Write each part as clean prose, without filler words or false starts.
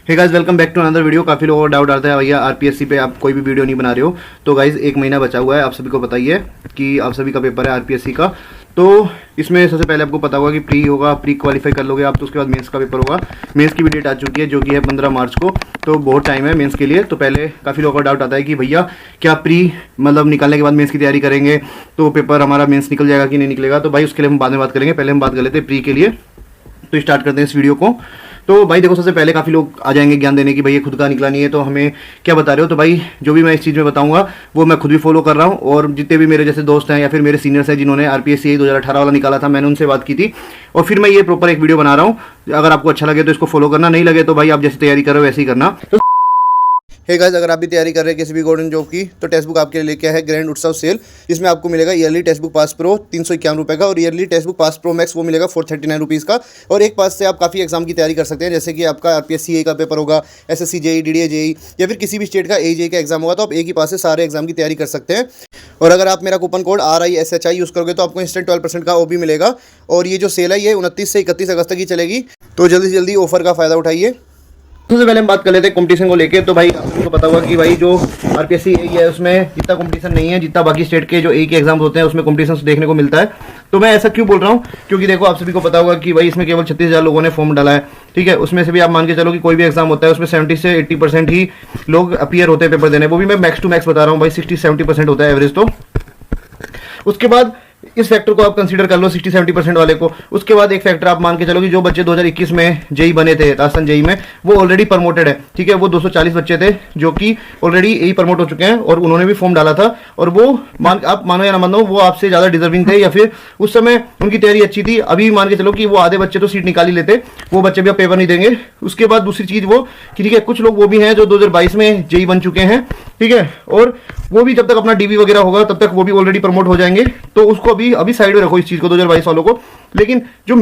Hey guys, welcome back to another video. काफ़ी लोगों को डाउट आता है भैया आरपीएससी पे आप कोई भी वीडियो नहीं बना रहे हो। तो गाइस, एक महीना बचा हुआ है, आप सभी को बताइए कि आप सभी का पेपर है आरपीएससी का। तो इसमें सबसे पहले आपको पता होगा कि प्री होगा, प्री क्वालिफाई कर लोगे आप तो उसके बाद मेंस का पेपर होगा। मेंस की भी डेट आ चुकी है जो कि है 15 मार्च को, तो बहुत टाइम है मेंस के लिए। तो पहले काफ़ी लोगों का डाउट आता है कि भैया क्या प्री मतलब निकालने के बाद मेंस की तैयारी करेंगे तो पेपर हमारा मेंस निकल जाएगा कि नहीं निकलेगा। तो भाई उसके लिए हम बाद में बात करेंगे, पहले हम बात कर लेते हैं प्री के लिए। तो स्टार्ट करते हैं इस वीडियो को। तो भाई देखो, सबसे पहले काफ़ी लोग आ जाएंगे ज्ञान देने की भैया खुद का निकला नहीं है तो हमें क्या बता रहे हो। तो भाई जो भी मैं इस चीज़ में बताऊंगा वो मैं खुद भी फॉलो कर रहा हूँ, और जितने भी मेरे जैसे दोस्त हैं या फिर मेरे सीनियर्स हैं जिन्होंने आरपीएससी 2018 वाला निकाला था, मैंने उनसे बात की थी और फिर मैं ये प्रॉपर एक वीडियो बना रहा हूँ। अगर आपको अच्छा लगे तो इसको फॉलो करना, नहीं लगे तो भाई आप जैसी तैयारी कर रहे हो वैसे ही करना। हे गाइस, अगर आप भी तैयारी कर रहे हैं किसी भी गवर्नमेंट जॉब की तो टेक्स्ट बुक आपके लिए लेके है ग्रैंड उत्सव सेल। इसमें आपको मिलेगा yearly text book pass pro 351 रुपये का, और yearly text book pass pro max वो मिलेगा 439 रुपीज़ का। और एक पास से आप काफ़ी एग्जाम की तैयारी कर सकते हैं, जैसे कि आपका आरपीएससी का पेपर होगा, एसएससी जेई, डीडीए जेई या फिर किसी भी स्टेट का एजेई का एग्जाम होगा, तो आप एक ही पास से सारे एग्जाम की तैयारी कर सकते हैं। और अगर आप मेरा कूपन कोड RISHI यूज़ करोगे तो आपको इंस्टेंट 12% का OB मिलेगा। और ये जो सेल है ये 29 से 31 अगस्त तक ही चलेगी, तो जल्दी से जल्दी ऑफर का फ़ायदा उठाइए। सबसे पहले हम बात कर लेते हैं कंपटीशन को लेके। तो भाई आपको पता होगा कि भाई जो आरपीएससी है उसमें जितना कंपटीशन नहीं है जितना बाकी स्टेट के जो एक एग्जाम्स होते हैं उसमें कंपटीशन देखने को मिलता है। तो मैं ऐसा क्यों बोल रहा हूँ, क्योंकि देखो आप सभी को पता होगा कि भाई इसमें केवल 36,000 लोगों ने फॉर्म डाला है, ठीक है। उसमें से भी आप मान के चलो कि कोई भी एग्जाम होता है उसमें 70 से 80% ही लोग अपीयर होते हैं पेपर देने, वो भी मैं मैक्स टू मैक्स बता रहा हूँ भाई, 60-70% होता है एवरेज। तो उसके बाद इस फैक्टर को आप कंसीडर कर लो 60-70% वाले को। उसके बाद एक फैक्टर आप मान के चलो कि जो बच्चे 2021 में जेई बने थे, राजस्थान जेई में, वो ऑलरेडी प्रमोटेड है, ठीक है। वो 240 बच्चे थे जो कि ऑलरेडी यही प्रमोट हो चुके हैं और उन्होंने भी फॉर्म डाला था, और वो आप मानो या ना मानो वो आपसे ज़्यादा डिजर्विंग थे, या फिर उस समय उनकी तैयारी अच्छी थी। अभी मान के चलो कि वो आधे बच्चे तो सीट निकाल ही लेते, वो बच्चे भी अब पेपर नहीं देंगे। उसके बाद दूसरी चीज़ वो कि ठीक है, कुछ लोग वो भी हैं जो 2022 में जेई बन चुके हैं, ठीक है, और वो भी जब तक अपना डीबी वगैरह होगा तब तक वो भी ऑलरेडी प्रमोट हो जाएंगे। तो उसको अभी साइड में रखो इस चीज़ को, 2022 वालों को। लेकिन जो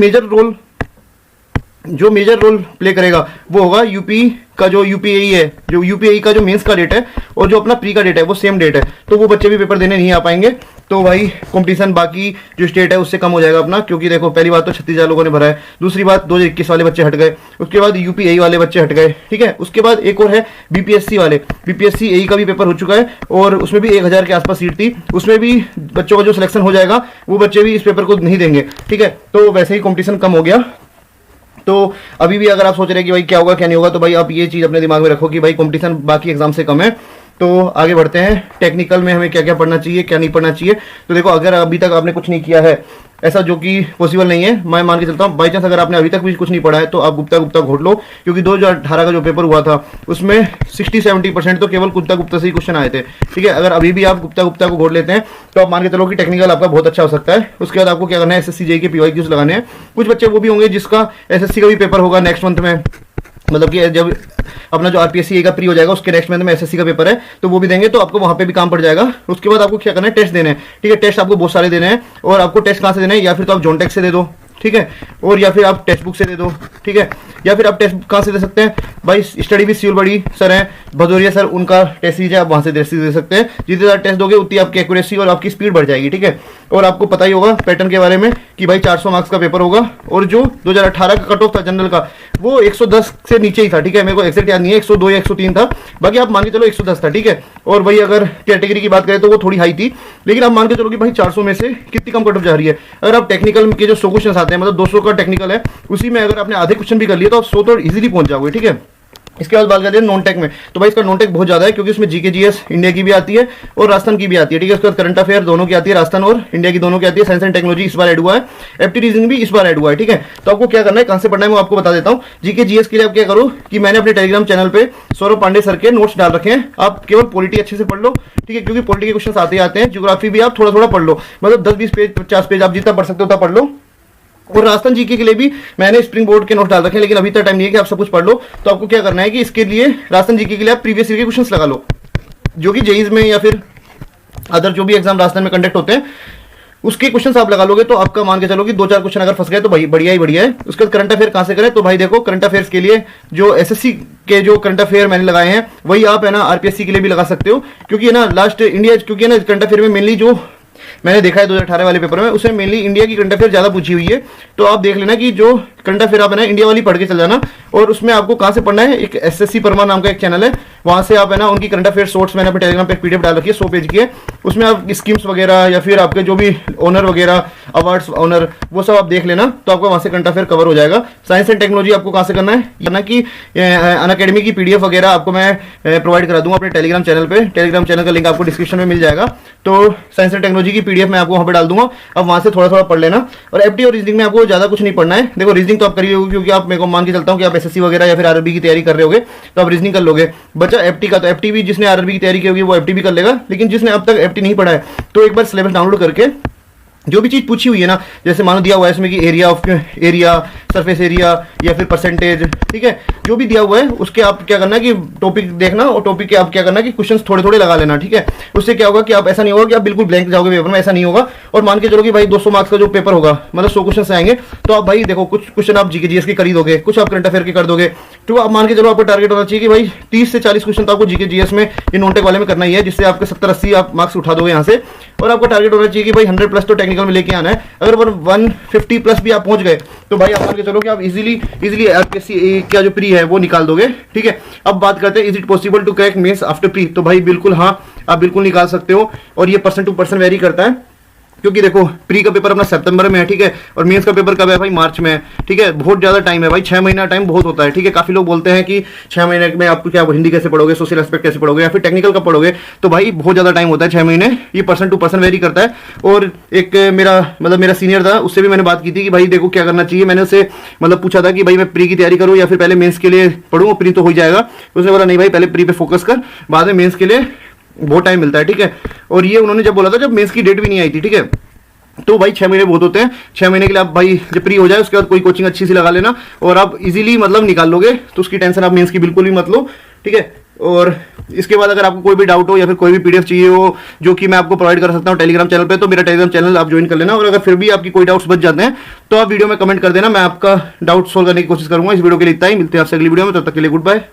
मेजर रोल प्ले करेगा वो होगा यूपी का, जो यूपीएई है, जो यूपीएई का जो मेंस का डेट है और जो अपना प्री का डेट है वो सेम डेट है, तो वो बच्चे भी पेपर देने नहीं आ पाएंगे। तो भाई कंपटीशन बाकी जो स्टेट है उससे कम हो जाएगा अपना, क्योंकि देखो पहली बात तो 36,000 लोगों ने भरा है, दूसरी बात 2021 वाले बच्चे हट गए, उसके बाद यूपीएई वाले बच्चे हट गए, ठीक है। उसके बाद एक और है बीपीएससी वाले, बीपीएससी एई का भी पेपर हो चुका है और उसमें भी 1000 के आसपास सीट थी, उसमें भी बच्चों का जो सिलेक्शन हो जाएगा वो बच्चे भी इस पेपर को नहीं देंगे, ठीक है। तो वैसे ही कंपटीशन कम हो गया। तो अभी भी अगर आप सोच रहे हैं कि भाई क्या होगा क्या नहीं होगा, तो भाई आप ये चीज़ अपने दिमाग में रखो कि भाई कंपटीशन बाकी एग्जाम से कम है। तो आगे बढ़ते हैं, टेक्निकल में हमें क्या क्या पढ़ना चाहिए क्या नहीं पढ़ना चाहिए। तो देखो, अगर अभी तक आपने कुछ नहीं किया है, ऐसा जो कि पॉसिबल नहीं है, मैं मान के चलता हूँ, बाई चांस अगर आपने अभी तक भी कुछ नहीं पढ़ा है तो आप गुप्ता घोट लो, क्योंकि 2018 का जो पेपर हुआ था उसमें 60-70% तो केवल गुप्ता से ही क्वेश्चन आए थे, ठीक है। अगर अभी भी आप गुप्ता को घोट लेते हैं तो आप मान के चलो कि टेक्निकल आपका बहुत अच्छा हो सकता है। उसके बाद आपको क्या करना है, एसएससी जेई के PYQs लगाने हैं। कुछ बच्चे वो भी होंगे जिसका एसएससी का भी पेपर होगा नेक्स्ट मंथ में, मतलब कि जब अपना जो आरपीएससी का प्री हो जाएगा उसके नेक्स्ट मंथ में एसएससी का पेपर है, तो वो भी देंगे, तो आपको वहां पे भी काम पड़ जाएगा। उसके बाद आपको क्या करना है, टेस्ट देने हैं, ठीक है। टेस्ट आपको बहुत सारे देने हैं, और आपको टेस्ट कहाँ से देने हैं, या फिर तो आप जॉनटेक से दे दो, ठीक है, और या फिर आप टेक्स्ट बुक से दे दो, ठीक है, या फिर आप टेस्ट कहाँ से दे सकते हैं भाई, स्टडी विद सिउल बड़ी सर हैं भदौरिया सर, उनका टेस्ट सीरीज है, आप वहाँ से टेस्ट दे सकते हैं। जितने ज़्यादा टेस्ट दोगे उतनी आपकी एक्यूरेसी और आपकी स्पीड बढ़ जाएगी, ठीक है। और आपको पता ही होगा पैटर्न के बारे में कि भाई 400 मार्क्स का पेपर होगा, और जो 2018 का कट ऑफ था जनरल का वो 110 से नीचे ही था, ठीक है। मेरे को एक्जैक्ट याद नहीं है 102 या 103 था, बाकी आप मान के चलो 110 था, ठीक है। और भाई अगर कैटेगरी की बात करें तो वो थोड़ी हाई थी, लेकिन आप मान के चलो कि भाई 400 में से कितनी कम कट ऑफ जा रही है। अगर आप टेक्निकल के जो 100 क्वेश्चन आते हैं, मतलब 200 का टेक्निकल है, उसी में अगर आपने आधे क्वेश्चन भी कर लिए तो आप 100 तो इजीली पहुंच जाओगे, ठीक है। इसके बाद बात करते हैं नॉन टेक में। तो भाई इसका नॉन टेक बहुत ज्यादा है, क्योंकि इसमें जीके जीएस इंडिया की भी आती है और राजस्थान की भी आती है, ठीक है। उसके बाद करंट अफेयर दोनों की आती है, राजस्थान और इंडिया की दोनों की आती है। साइंस एंड टेक्नोलॉजी इस बार ऐड हुआ है, एप्टी रीजनिंग भी इस बार ऐड हुआ है, ठीक है। तो आपको क्या करना है, कहां से पढ़ना है मैं आपको बता देता हूं। जीके जीएस के लिए आप क्या करो कि मैंने अपने टेलीग्राम चैनल पे सौरभ पांडे सर के नोट्स डाल रखे हैं, आप केवल पॉलिटी अच्छे से पढ़ लो, ठीक है, क्योंकि पॉलिटी के क्वेश्चन आते हैं। ज्योग्राफी भी आप थोड़ा थोड़ा पढ़ लो, मतलब 10-20 पेज 50 पेज आप जितना पढ़ सकते हो उतना पढ़ लो। और राजस्थान जीके के लिए भी मैंने स्प्रिंग बोर्ड के नोट डाल रखे हैं, लेकिन अभी तक टाइम नहीं है कि आप सब कुछ पढ़ लो। तो आपको क्या करना है कि इसके लिए राजस्थान जीके के लिए आप प्रीवियस ईयर के क्वेश्चंस लगा लो, जो कि जेईज में या फिर अदर जो भी एग्जाम राजस्थान में कंडक्ट होते हैं उसके क्वेश्चंस आप लगा लोगे, तो आपका मान के चलो कि 2-4 क्वेश्चन अगर फंस गए तो भाई बढ़िया है। उसके बाद करंट अफेयर कहां से करें, तो भाई देखो करंट अफेयर्स के लिए जो एसएससी के जो करंट अफेयर मैंने लगाए हैं वही आप है ना आरपीएससी के लिए भी लगा सकते हो, क्योंकि है ना लास्ट इंडिया, क्योंकि है ना करंट अफेयर में मेनली जो मैंने देखा है 2018 वाले पेपर में, उसमें मेनली इंडिया की करंट अफेयर ज़्यादा पूछी हुई है। तो आप देख लेना कि जो करंट अफेयर आप है ना इंडिया वाली पढ़ के चल जाना। और उसमें आपको कहाँ से पढ़ना है, एक SSC परमार नाम का एक चैनल है, वहां से आप है ना उनकी करंट अफेयर शॉर्ट्स मैंने अपने टेलीग्राम पे PDF डाल रखी है 100 पेज की है। उसमें आप स्कीम्स वगैरह या फिर आपके जो भी ऑनर वगैरह अवार्ड्स ऑनर वो सब आप देख लेना, तो आपका वहां से करंट अफेयर कवर हो जाएगा। साइंस एंड टेक्नोलॉजी आपको कहाँ से करना है, ना कि अनअकैडमी की PDF वगैरह आपको मैं प्रोवाइड करा दूंगा अपने टेलीग्राम चैनल पे। टेलीग्राम चैनल का लिंक आपको डिस्क्रिप्शन में मिल जाएगा। तो साइंस एंड टेक्नोलॉजी की PDF मैं आपको वहां पे डाल दूंगा, अब वहां से थोड़ा थोड़ा पढ़ लेना। और FD और रीजनिंग में आपको ज्यादा कुछ नहीं पढ़ना है। देखो रीजनिंग तो आप करिए होगी, क्योंकि आप मेरे को मान के चलता हूँ कि आप SSC वगैरह या फिर RRB की तैयारी कर रहे होगे, तो आप रीजनिंग कर लोगे। बच्चा FT का, तो FT भी जिसने RRB की तैयारी की होगी वो FT भी कर लेगा, लेकिन जिसने अब तक FT नहीं पढ़ा है तो एक बार सिलेबस डाउनलोड करके जो भी चीज पूछी हुई है ना, जैसे मानो दिया हुआ है इसमें कि एरिया सरफेस एरिया या फिर परसेंटेज, ठीक है, जो भी दिया हुआ है उसके आप क्या करना है कि टॉपिक देखना और टॉपिक के आप क्या करना है कि क्वेश्चंस थोड़े थोड़े लगा लेना, ठीक है। उससे क्या होगा कि आप ऐसा नहीं होगा कि आप बिल्कुल ब्लैंक जाओगे पेपर में, ऐसा नहीं होगा। और मान के चलो कि भाई 200 मार्क्स का जो पेपर होगा, मतलब 100 क्वेश्चन आएंगे, तो आप भाई देखो कुछ क्वेश्चन आप जीके जीएस के कर ही दोगे, कुछ आप करंट अफेयर के कर दोगे। तो आप मान के चलो आपका टारगेट होना चाहिए कि भाई 30 से 40 क्वेश्चन तो आपको जीके जीएस में इन नॉन-टेक वाले में करना ही है, जिससे आपके 70-80 आप मार्क्स उठा दोगे यहाँ से। और आपका टारगेट होना चाहिए कि भाई 100+ तो टेक्निकल में लेके आना है। अगर 150+ भी आप पहुंच गए तो भाई आप मान के चलो कि आप इजीली APSC क्या जो प्री है वो निकाल दोगे, ठीक है। अब बात करते हैं, is it possible to crack mains after pre? तो भाई बिल्कुल हाँ, आप बिल्कुल निकाल सकते हो। और ये पर्सन टू पर्सन वेरी करता है, क्योंकि देखो प्री का पेपर अपना सितंबर में है, ठीक है, और मेंस का पेपर कब है भाई, मार्च में है, ठीक है। बहुत ज्यादा टाइम है भाई, 6 महीना टाइम बहुत होता है, ठीक है। काफी लोग बोलते हैं कि 6 महीने में आप क्या हिंदी कैसे पढ़ोगे, सोशल एस्पेक्ट कैसे पढ़ोगे, या फिर टेक्निकल कब पढ़ोगे, तो भाई बहुत ज्यादा टाइम होता है 6 महीने। ये पर्सन टू पर्सन वेरी करता है। और एक मेरा सीनियर था, उससे भी मैंने बात की थी कि भाई देखो क्या करना चाहिए। मैंने उससे पूछा था कि भाई मैं प्री की तैयारी करूँ या फिर पहले मेंस के लिए पढ़ूँ, प्री तो हो जाएगा। उसने बोला नहीं भाई पहले प्री पे फोकस कर, बाद में मेंस के लिए बहुत टाइम मिलता है, ठीक है। और ये उन्होंने जब बोला था जब मेंस की डेट भी नहीं आई थी, ठीक है। तो भाई 6 महीने बहुत होते हैं। 6 महीने के लिए आप भाई जब प्री हो जाए उसके बाद कोई कोचिंग अच्छी सी लगा लेना और आप इजीली निकाल लोगे, तो उसकी टेंशन आप मेंस की बिल्कुल भी मत लो, ठीक है। और इसके बाद अगर आपको कोई भी डाउट हो या फिर कोई भी PDF चाहिए हो जो कि मैं आपको प्रोवाइड कर सकता हूँ टेलीग्राम चैनल पे, तो मेरा टेलीग्राम चैनल आप ज्वाइन कर लेना। और अगर फिर भी आपकी कोई डाउट्स बच जाते हैं तो आप वीडियो में कमेंट कर देना, मैं आपका डाउट सोल्व करने की कोशिश करूंगा। इस वीडियो के लिए इतना ही, मिलते हैं आपसे अगली वीडियो में, तब तक के लिए गुड बाय।